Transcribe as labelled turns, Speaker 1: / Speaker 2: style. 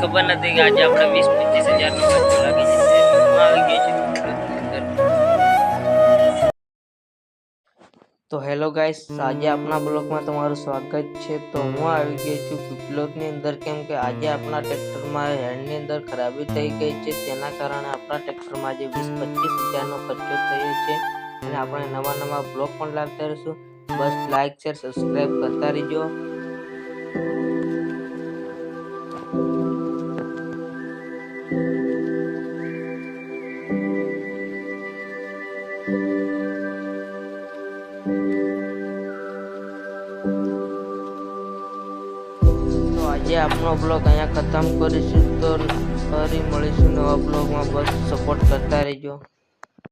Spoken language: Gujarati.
Speaker 1: ખબર નથી કે આજે આપણે 20-25 હજારનો ખર્ચો લાગી જશે. હું આવી ગઈ છું પીપલોદની અંદર. તો હેલો ગાઈસ, આજે આપણા બ્લોગમાં તમારું સ્વાગત છે. તો હું આવી ગઈ છું પીપલોદની અંદર, કેમ કે આજે આપણા ટ્રેક્ટરમાં હેડની અંદર ખરાબી થઈ ગઈ છે. તેના કારણે આપણા ટ્રેક્ટરમાં આજે 20-25 હજારનો ખર્ચો થયો છે અને આપણે નવા બ્લોગ પણ લાવતા રહીશું. બસ લાઈક શેર સબસ્ક્રાઈબ કરતા રહીજો. તો આજે આપણો બ્લોગ અહીંયા ખતમ કરીશું. તો ફરી મળીશું નવા બ્લોગમાં. બસ સપોર્ટ કરતા રહેજો.